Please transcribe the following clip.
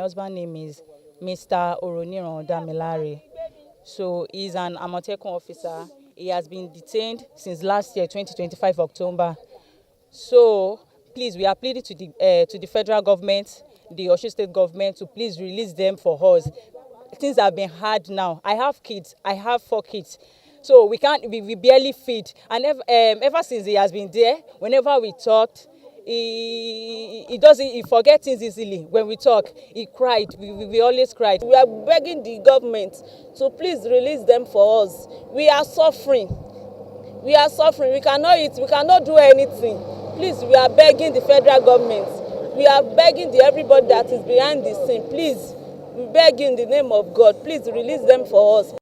husband's name is Mr. Oroniran Damilare. So he's an Amotekun officer. He has been detained since last year, 2025 October. So please, we are pleading to the federal government, the Osun State government, to please release them for us. Things have been hard now. I have kids. I have 4 kids. So we barely feed. And ever since he has been there, whenever we talked, he forgets things easily. When we talk, he cried. We always cried. We are begging the government to please release them for us. We are suffering. We are suffering. We cannot eat. We cannot do anything. Please, we are begging the federal government. We are begging everybody that is behind the scene. Please, we beg in the name of God. Please release them for us.